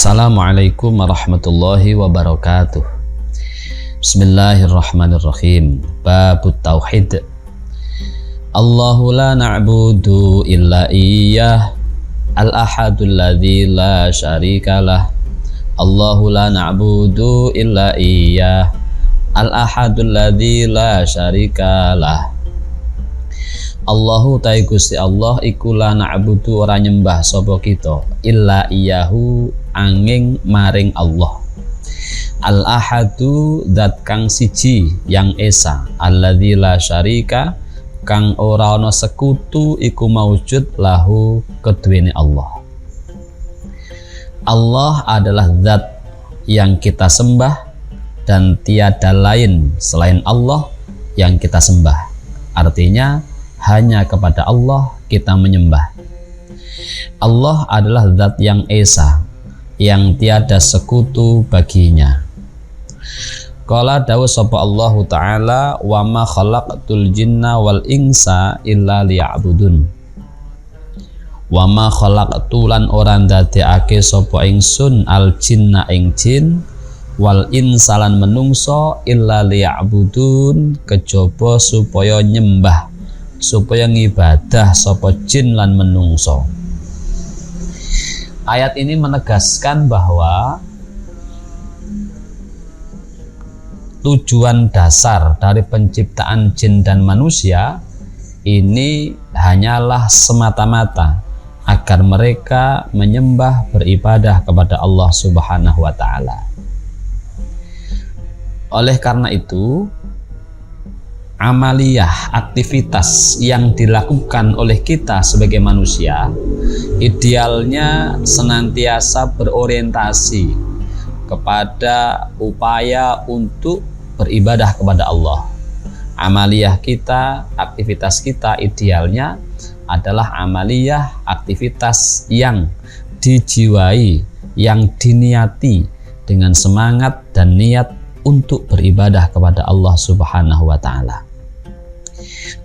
Assalamualaikum warahmatullahi wabarakatuh. Bismillahirrahmanirrahim. Babut Tauhid. Allahu la na'budu illa iyyah, al-ahadul ladzi la syarikalah. Allahu la na'budu illa iyyah, al-ahadul ladzi la syarikalah. Allahu ta'i Gusti Allah iku la na'budu ora nyembah sapa kita illa iyahu angin maring Allah. Al-ahadu zat kang siji yang esa, alladzi la syarika kang ora ana sekutu iku maujud lahu keduwene Allah. Allah adalah zat yang kita sembah dan tiada lain selain Allah yang kita sembah. Artinya hanya kepada Allah kita menyembah. Allah adalah zat yang esa, yang tiada sekutu baginya. Qala dawu sapa Allah Ta'ala, wa ma khalaqtul jinna wal insa illa liya'budun. Wa ma khalaqtu lan ora ndadekake sapa ingsun al jinna ing jin wal insa lan menungso illa liya'budun kejaba supaya nyembah, supaya ngibadah sapa jin lan menungso. Ayat ini menegaskan bahwa tujuan dasar dari penciptaan jin dan manusia ini hanyalah semata-mata agar mereka menyembah, beribadah kepada Allah Subhanahu wa Ta'ala. Oleh karena itu, amaliyah, aktivitas yang dilakukan oleh kita sebagai manusia idealnya senantiasa berorientasi kepada upaya untuk beribadah kepada Allah. Amaliyah kita, aktivitas kita idealnya adalah amaliyah, aktivitas yang dijiwai, yang diniati dengan semangat dan niat untuk beribadah kepada Allah Subhanahu wa Ta'ala.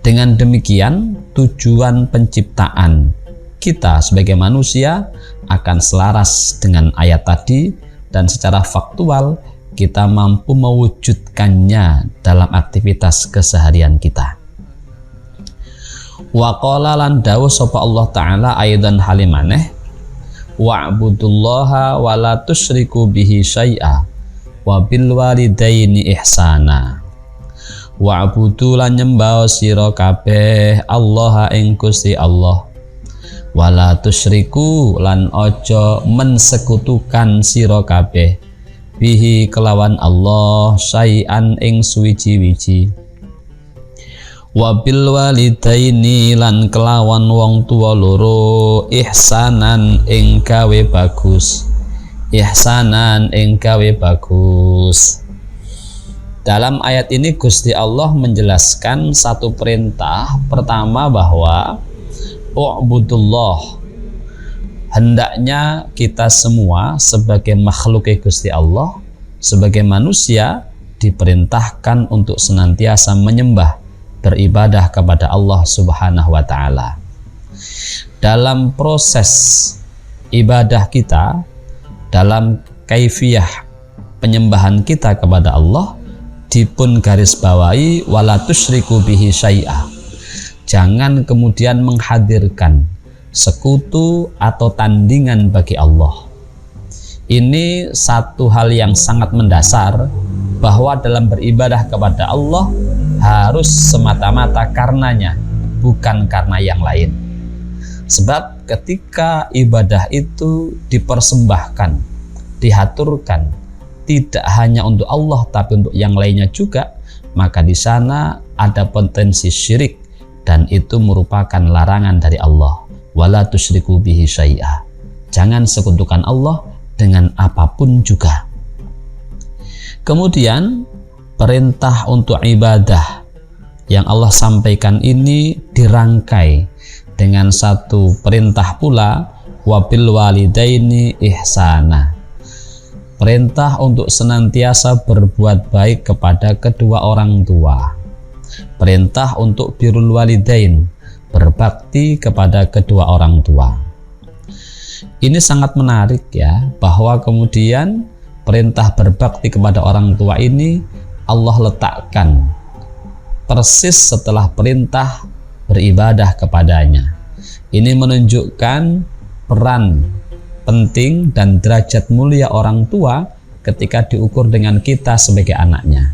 Dengan demikian, tujuan penciptaan kita sebagai manusia akan selaras dengan ayat tadi, dan secara faktual kita mampu mewujudkannya dalam aktivitas keseharian kita. Wa qala lan dawuh sapa Allah Ta'ala aidan halimaneh, wa'budullaha wa la tusyriku bihi syai'a wa bil walidaini ihsana. Wa'budu lan nyembah sira kabeh Allah ing Gusti Allah, wala tusyriku lan aja mensekutukan sira kabeh bihi kelawan Allah syai'an ing suwiji-wiji. Wa bil walidaini lan kelawan wong tuwa loro ihsanan ing gawe bagus. Ihsanan ing gawe bagus. Dalam ayat ini Gusti Allah menjelaskan satu perintah pertama bahwa u'budullah, hendaknya kita semua sebagai makhluk Gusti Allah, sebagai manusia diperintahkan untuk senantiasa menyembah, beribadah kepada Allah Subhanahu wa Ta'ala. Dalam proses ibadah kita, dalam kaifiyah penyembahan kita kepada Allah, dipun garis bawahi wala tusyriku bihi syai'a. Jangan kemudian menghadirkan sekutu atau tandingan bagi Allah. Ini satu hal yang sangat mendasar, bahwa dalam beribadah kepada Allah harus semata-mata karenanya, bukan karena yang lain. Sebab ketika ibadah itu dipersembahkan, dihaturkan, tidak hanya untuk Allah tapi untuk yang lainnya juga, maka di sana ada potensi syirik, dan itu merupakan larangan dari Allah. Wala tusyriku bihi syai'a. Jangan sekutukan Allah dengan apapun juga. Kemudian perintah untuk ibadah yang Allah sampaikan ini dirangkai dengan satu perintah pula, wabil walidaini ihsana. Perintah untuk senantiasa berbuat baik kepada kedua orang tua. Perintah untuk birrul walidain, berbakti kepada kedua orang tua. Ini sangat menarik ya, bahwa kemudian perintah berbakti kepada orang tua ini Allah letakkan persis setelah perintah beribadah kepadanya. Ini menunjukkan peran penting dan derajat mulia orang tua ketika diukur dengan kita sebagai anaknya.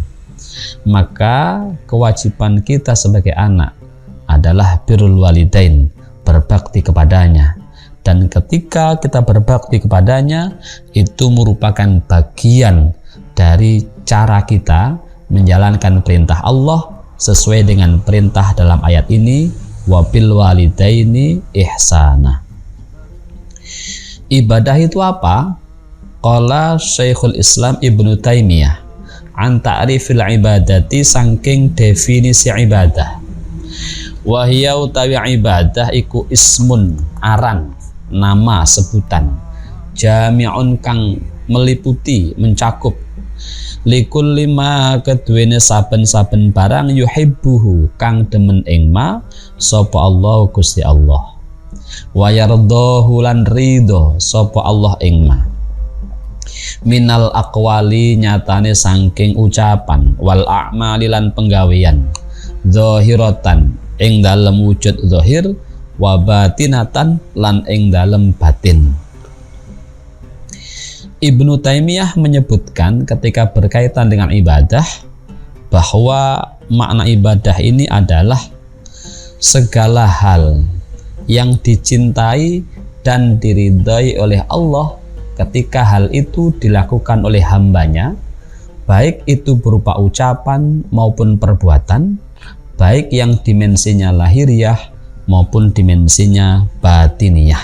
Maka kewajiban kita sebagai anak adalah birrul walidain, berbakti kepadanya. Dan ketika kita berbakti kepadanya, itu merupakan bagian dari cara kita menjalankan perintah Allah sesuai dengan perintah dalam ayat ini, wabil walidaini ihsana. Ibadah itu apa? Qala Syekhul Islam Ibnu Taimiyah an ta'rifil ibadati, saking definisi ibadah. Wa hiya utawi ibadah iku ismun, aran, nama, sebutan, jami'un kang meliputi, mencakup, likul lima keduwene saben-saben barang yuhibbuhu kang demen ing ma sapa Allah Gusti Allah, wa yardahu lan ridho sapa Allah ing ma, minal aqwali nyatane saking ucapan, wal a'mali lan penggawean, zahiratan ing dalem wujud zahir, wa batinatan lan ing dalem batin. Ibnu Taimiyah menyebutkan ketika berkaitan dengan ibadah bahwa makna ibadah ini adalah segala hal yang dicintai dan diridhai oleh Allah ketika hal itu dilakukan oleh hambanya, baik itu berupa ucapan maupun perbuatan, baik yang dimensinya lahiriah maupun dimensinya batiniyah.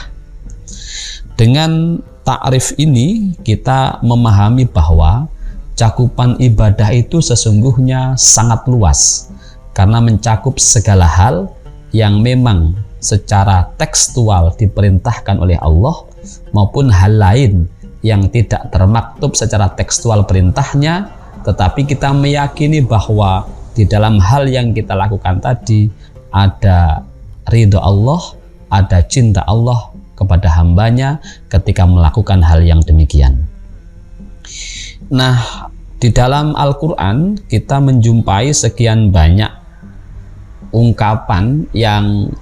Dengan takrif ini kita memahami bahwa cakupan ibadah itu sesungguhnya sangat luas karena mencakup segala hal yang memang secara tekstual diperintahkan oleh Allah maupun hal lain yang tidak termaktub secara tekstual perintahnya, tetapi kita meyakini bahwa di dalam hal yang kita lakukan tadi ada ridho Allah, ada cinta Allah kepada hambanya ketika melakukan hal yang demikian. Nah, di dalam Al-Quran kita menjumpai sekian banyak ungkapan yang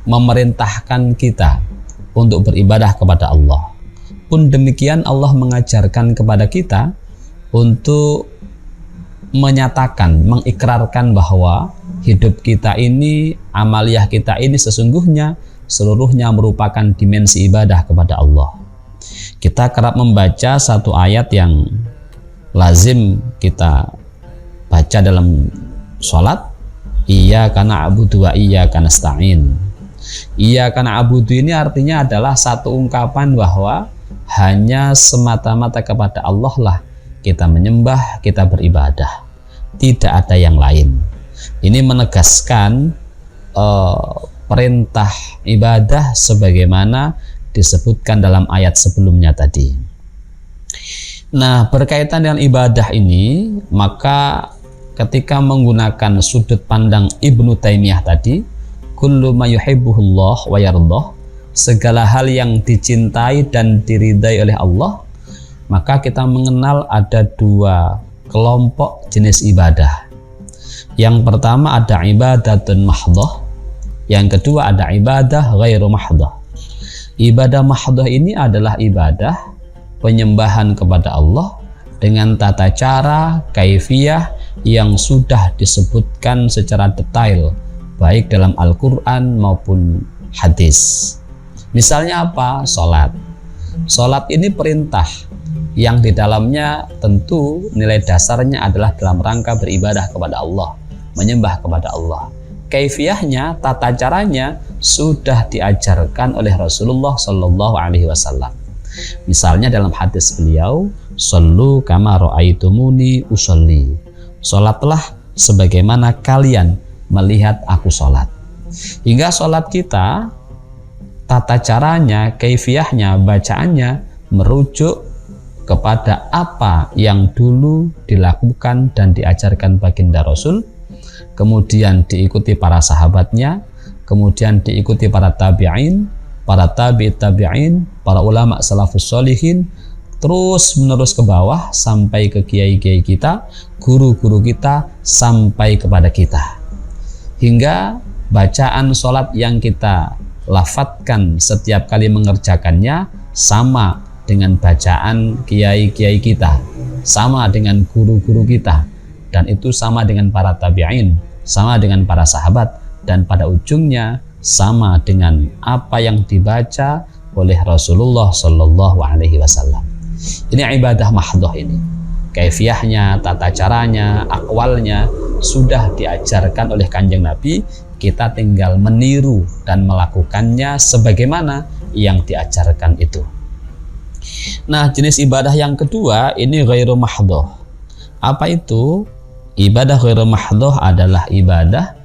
memerintahkan kita untuk beribadah kepada Allah. Pun demikian Allah mengajarkan kepada kita untuk menyatakan, mengikrarkan bahwa hidup kita ini, amaliyah kita ini sesungguhnya seluruhnya merupakan dimensi ibadah kepada Allah. Kita kerap membaca satu ayat yang lazim kita baca dalam sholat, iyyaka na'budu wa iyyaka nasta'in. Iyyaka na'budu ini artinya adalah satu ungkapan bahwa hanya semata-mata kepada Allah lah kita menyembah, kita beribadah, tidak ada yang lain. Ini menegaskan perintah ibadah sebagaimana disebutkan dalam ayat sebelumnya tadi. Nah, berkaitan dengan ibadah ini, maka ketika menggunakan sudut pandang Ibnu Taimiyah tadi, kullu ma yuhibbuhullah wa yardah, segala hal yang dicintai dan diridai oleh Allah, maka kita mengenal ada dua kelompok jenis ibadah. Yang pertama ada ibadatun mahdhah, yang kedua ada ibadah ghairu mahdhah. Ibadah mahdhah ini adalah ibadah penyembahan kepada Allah dengan tata cara, kaifiyah yang sudah disebutkan secara detail baik dalam Al-Quran maupun hadis. Misalnya apa? Sholat. Sholat ini perintah yang di dalamnya tentu nilai dasarnya adalah dalam rangka beribadah kepada Allah, menyembah kepada Allah. Kaifiyahnya, tata caranya sudah diajarkan oleh Rasulullah Shallallahu Alaihi Wasallam. Misalnya dalam hadis beliau, "Shollu kama ra'aitumuni usolli." Sholatlah sebagaimana kalian melihat aku sholat. Hingga sholat kita, tata caranya, kaifiyahnya, bacaannya merujuk kepada apa yang dulu dilakukan dan diajarkan baginda Rasul, kemudian diikuti para sahabatnya, kemudian diikuti para tabi'in, para tabi'in, para ulama salafus sholihin, terus menerus ke bawah sampai ke kiai-kiai kita, guru-guru kita, sampai kepada kita. Hingga bacaan sholat yang kita lafadzkan setiap kali mengerjakannya sama dengan bacaan kiai-kiai kita, sama dengan guru-guru kita, dan itu sama dengan para tabi'in, sama dengan para sahabat, dan pada ujungnya sama dengan apa yang dibaca oleh Rasulullah Shallallahu Alaihi Wasallam. Ini ibadah mahdhah ini. Kaifiyahnya, tata caranya, akwalnya sudah diajarkan oleh Kanjeng Nabi. Kita tinggal meniru dan melakukannya sebagaimana yang diajarkan itu. Nah, jenis ibadah yang kedua ini ghairu mahdhah. Apa itu? Ibadah ghairu mahdhah adalah ibadah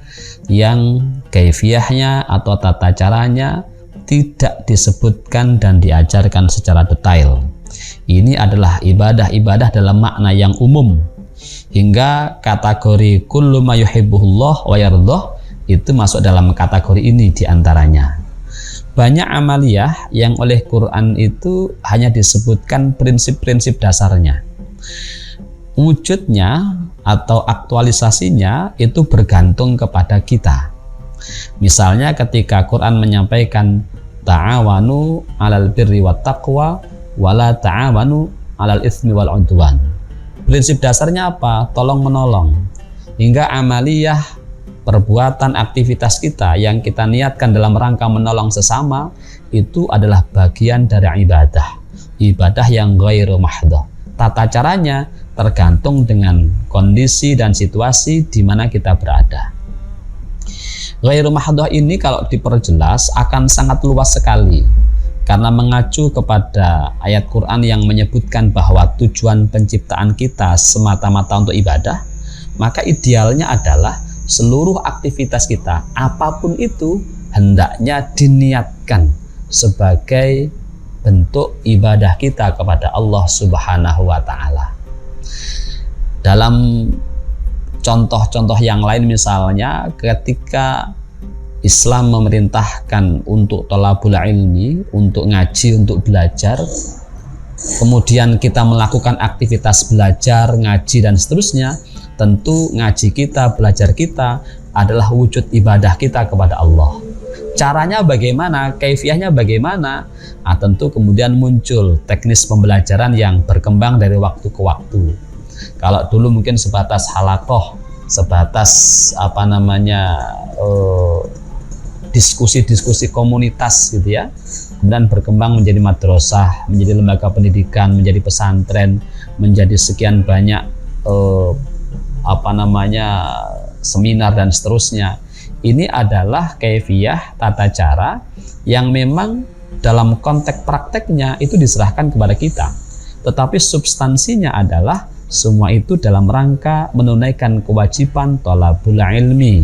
yang kaifiyahnya atau tata caranya tidak disebutkan dan diajarkan secara detail. Ini adalah ibadah-ibadah dalam makna yang umum, hingga kategori kullu ma yuhibbuhullah wa yardhah itu masuk dalam kategori ini diantaranya. Banyak amaliyah yang oleh Quran itu hanya disebutkan prinsip-prinsip dasarnya. Wujudnya atau aktualisasinya itu bergantung kepada kita. Misalnya ketika Quran menyampaikan ta'awanu 'alal birri wat taqwa wala ta'awanu 'alal itsmi wal 'udwan. Prinsip dasarnya apa? Tolong menolong. Hingga amaliyah, perbuatan, aktivitas kita yang kita niatkan dalam rangka menolong sesama itu adalah bagian dari ibadah yang ghairu mahdhah. Tata caranya tergantung dengan kondisi dan situasi di mana kita berada. Ghairu mahdhah ini kalau diperjelas akan sangat luas sekali, karena mengacu kepada ayat Quran yang menyebutkan bahwa tujuan penciptaan kita semata-mata untuk ibadah, maka idealnya adalah seluruh aktivitas kita, apapun itu, hendaknya diniatkan sebagai bentuk ibadah kita kepada Allah Subhanahu wa Ta'ala. Dalam contoh-contoh yang lain, misalnya ketika Islam memerintahkan untuk thalabul ilmi, untuk ngaji, untuk belajar, kemudian kita melakukan aktivitas belajar, ngaji, dan seterusnya, tentu ngaji kita, belajar kita adalah wujud ibadah kita kepada Allah. Caranya bagaimana? Kaifiyahnya bagaimana? Nah, tentu kemudian muncul teknis pembelajaran yang berkembang dari waktu ke waktu. Kalau dulu mungkin sebatas halaqah, sebatas diskusi-diskusi komunitas gitu ya, kemudian berkembang menjadi madrasah, menjadi lembaga pendidikan, menjadi pesantren, menjadi sekian banyak seminar dan seterusnya. Ini adalah kaifiyah, tata cara yang memang dalam konteks prakteknya itu diserahkan kepada kita, tetapi substansinya adalah semua itu dalam rangka menunaikan kewajiban thalabul ilmi.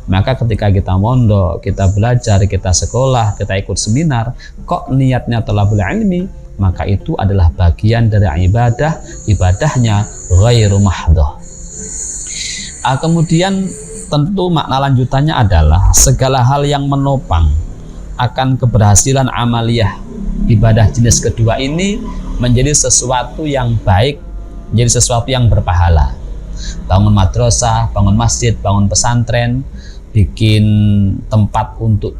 Maka ketika kita mondok, kita belajar, kita sekolah, kita ikut seminar, kok niatnya thalabul ilmi, maka itu adalah bagian dari ibadahnya ghairu mahdhah. Kemudian tentu makna lanjutannya adalah segala hal yang menopang akan keberhasilan amaliyah ibadah jenis kedua ini menjadi sesuatu yang baik, menjadi sesuatu yang berpahala. Bangun madrasah, bangun masjid, bangun pesantren, bikin tempat untuk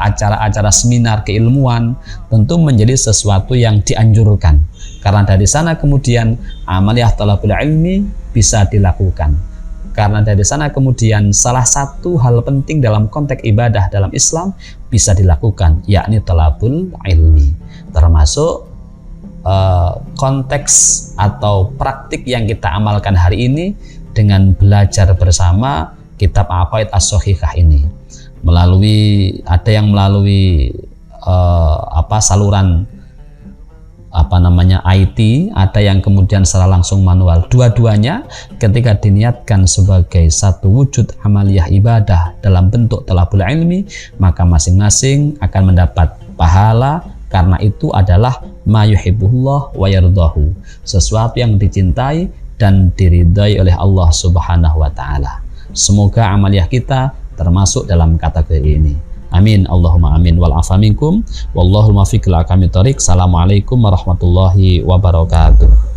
acara-acara seminar keilmuan, tentu menjadi sesuatu yang dianjurkan, karena dari sana kemudian amaliyah thalabul ilmi bisa dilakukan. Karena dari sana kemudian salah satu hal penting dalam konteks ibadah dalam Islam bisa dilakukan, yakni thalabul ilmi, termasuk konteks atau praktik yang kita amalkan hari ini dengan belajar bersama kitab Aqaid As-Shahihah ini. Ada yang melalui saluran IT, ada yang kemudian secara langsung manual. Dua-duanya ketika diniatkan sebagai satu wujud amaliyah ibadah dalam bentuk thalabul ilmi, maka masing-masing akan mendapat pahala, karena itu adalah ma yuhibbullah wa yardahu, sesuatu yang dicintai dan diridai oleh Allah Subhanahu wa Ta'ala. Semoga amaliyah kita termasuk dalam kategori ini. Amin Allahumma amin wal afa minkum wallahul muwaffiq ila aqwamit thoriq. Assalamualaikum warahmatullahi wabarakatuh.